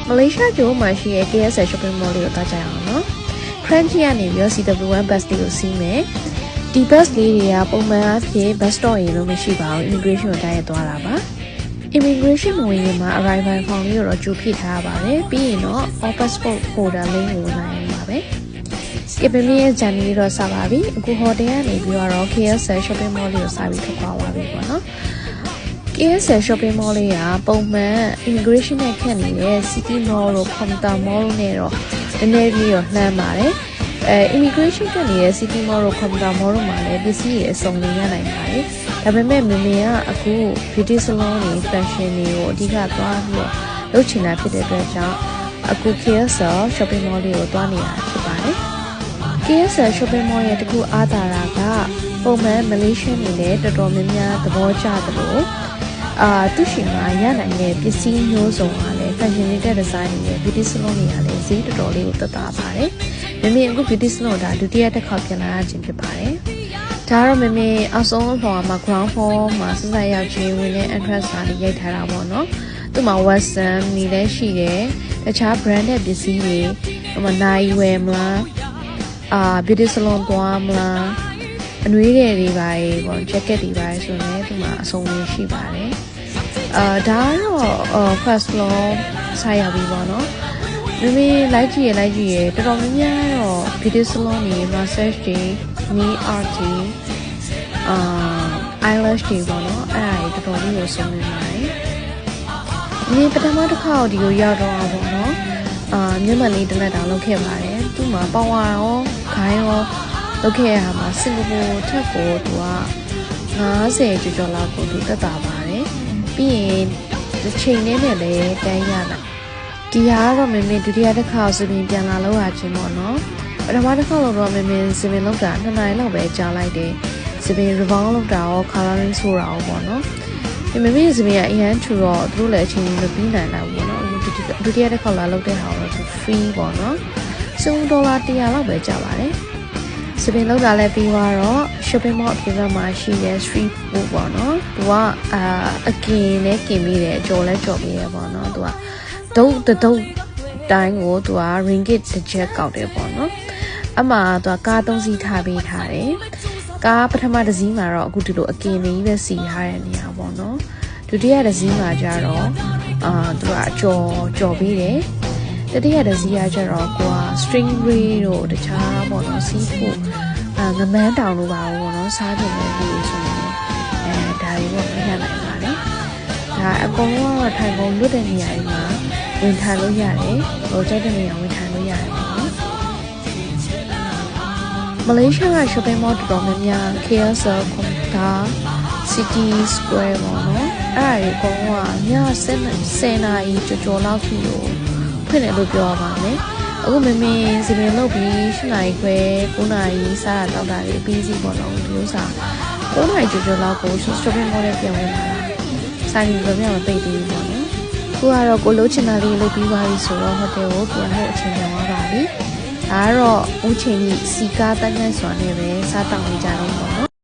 Malaysia ကျိုးမှာရှိတဲ့ KSL shopping mall လေးကိုသွားကြရအောင်နော် Crunchy ကနေပြီးတော့ CW1 bus လေးကိုစီးမယ်ဒီ bus လေးတွေကပုံမှန်အားဖြင့် bus stop ရေလို့မရှိပါဘူး immigration ကိုတိုက်ရိုက်သွားတာပါ immigration မဝင်ရင်မှာ arrival form လေးကိုတော့ကြိုဖြည့်ထားရပါတယ်ပြီးရင်တော့ all passport holder လေးကိုဝင်နိုင်ပါပဲဒီပင်ရဲ့ journey လေးတော့စပါပြီအခု hotel ကနေပြီးတော့ KSL shopping mall လေးကိုစပြီးထွက်သွားပါပြီပေါ့နော်KSL shopping mall လေးကပုံမှန် immigration နဲ့ခန့်နေတဲ့ city mall တို့ commuter mall တို့နဲ့တော့နည်းနည်းလေးတော့နှမ်းပါတယ်immigration ခန့်နေတဲ့ city mall တို့ commuter mall တို့မှာလည်းပစ္စည်းတွေအစုံလေးရနိုင်ပါတယ်ဒါပေမဲ့မေမေကအခု beauty salon တွေ fashion တွေကိုအဓိကသွားပြီးတော့လုပ်ချင်တာဖြစ်တဲ့အတွက်ကြောင့်အခု KSL shopping mall လေးကိုသွားနေတာဖြစ်ပါတယ် KSL shopping mall ရဲ့တခုအားသာတာကပုံမှန် Malaysia နေနဲ့တော်တော်များများသဘောကျသလိုသူရှိမှာရနိုင်တဲ့ပစ္စည်းမျိုးစုံကလည်း fashion တွေ design တွေ beauty salon တွေကလည်းဈေးတော်တော်လေးကိုသက်သာပါတယ်။မမေအခု beauty salon ဒါဒုတိယတစ်ခါပြန်လာခြင်းဖြစ်ပါတယ်။ဒါကတော့မမေအဆုံးfloor မှာ ground floor မှာစစရောက်ချင်းဝင်တဲ့ entrance စာလေးရိုက်ထားတာပေါ့နော်။သူ့မှာ Western နေလည်းရှိတယ်။တခြား branded ပစ္စည်းတွေဟိုမှာနိုင်ဝယ်မလားbeauty salon သွားမလားအနွေးတွေပါရေပေါ့ jacket တွေပါဆိုရင်သူ့မှာအစုံလေးရှိပါတယ်ဒါကတော့ first floor ဆိုင်ရပြီပေါ့နော်မိမိလိုက်ကြည့်ရတော်တော်များများတော့ beauty salon တွေ massage တွေ nail art တွေeyelash တွေပေါ့နော်အဲ့ဒါတွေတော်တော်လေးကိုစုံနေပါတယ်ဒီပထမတစ်ခါဒီကိုရောက်တော့ပေါ့နော်မျက်မှန်လေးတစ်လက်တောင်လုပ်ခဲ့ပါတယ်သူ့မှာပေါင်ဝါရောခိုင်းရောလုပ်ခဲ့ရမှာစင်ကာပူထက်ကိုသူက90ကျော်လောက်ကိုသူတက်တာပါတယ်ပြီးရင်ဒီချိန်နဲ့လည်းတန်းရလာဒီဟာကတော့မမေဒုတိယတစ်ခါစပင်ပြန်လာလောက်ရခြင်းပေါ့နော်ပထမတစ်ခါတော့မမေစပင်လောက်တာ2နာရီလောက်ပဲကြာလိုက်တယ်စပင် rebound လောက်တာရော coloring ဆိုတာရောပေါ့နော်ဒီမမေစပင်ကအရန်ထူတော့သူတို့လည်းအချိန်ကြီးမပြီးနိုင်တော့ဘူးပေါ့နော်ဒုတိယတစ်ခါလာလောက်တဲ့ဟာတော့သူ free ပေါ့နော်$100လောက်ပဲကြာပါတယ်စပင်လောက်တာလည်းပြီးသွားတော့ shopping mall အပြင်ဘက်မှာရှိတဲ့ street food ပေါ့နော်သူကအကင်နဲ့กินပြီးတယ်ကြော်လဲကြော်ပြီးရပေါ့နော်သူကဒုတ်တိုင်းကိုသူက ringgit တစ်ချက်ကောက်တယ်ပေါ့နော်အမှသူကကား3စီးထားပေးထားတယ်ကားပထမတစ်စီးမှာတော့အခုဒီလိုအကင်လေးပဲစီထားတဲ့နေရာပေါ့နော်ဒုတိယတစ်စီးမှာကျတော့သူကအကြော်ပေးတယ်တတိယတစ်စီးကကျတော့ကိုက string ray တို့တခြားပေါ့နော် seafood ငမန်းတောင်တို့ပါပေါ့နော်စားကြတယ်လို့ဆိုရင်ဒါတွေပေါ့မရနိုင်ပါနဲ့ဒါအကုန်လုံးကထိုင်ကုန်လွတ်တဲ့နေရာတွေမှာဝင်ထိုင်လို့ရတယ်ဟိုကြိုက်တဲ့နေရာဝင်ထိုင်လို့ရတယ်ပေါ့နော်မလေးရှားက shopping mall တော်တော်များများ KSL Commuter City Square ပေါ့နော်အဲ့ဒါတွေအကုန်လုံးကည10နာရီကျော်လောက်ထိကိုဖွင့်တယ်လို့ပြောရပါမယ်အခုမမေစပင်လုပ်ပြီး7နာရီခွဲ9နာရီစားတာတောက်တာတွေပြီးစီပေါ့နော်ဒီဥစ္စာ9နာရီကျော်လောက်ကို shopping mall နဲ့ပြန်ဝင်လာတာဆိုင်ကြီးတော့မပိတ်သေးဘူးပေါ့နော်ခုကတော့ကိုလိုချင်တာလေးလုပ်ပြီးပါပြီဆိုတော့ဟိုတယ်ကိုပြန်ဖို့အချိန်ပြန်သွားပါပြီဒါကတော့ဦးချိန်ကြီးစီကားတန်းတန်းစွာနဲ့ပဲစားတောက်နေကြတယ်ပေါ့နော်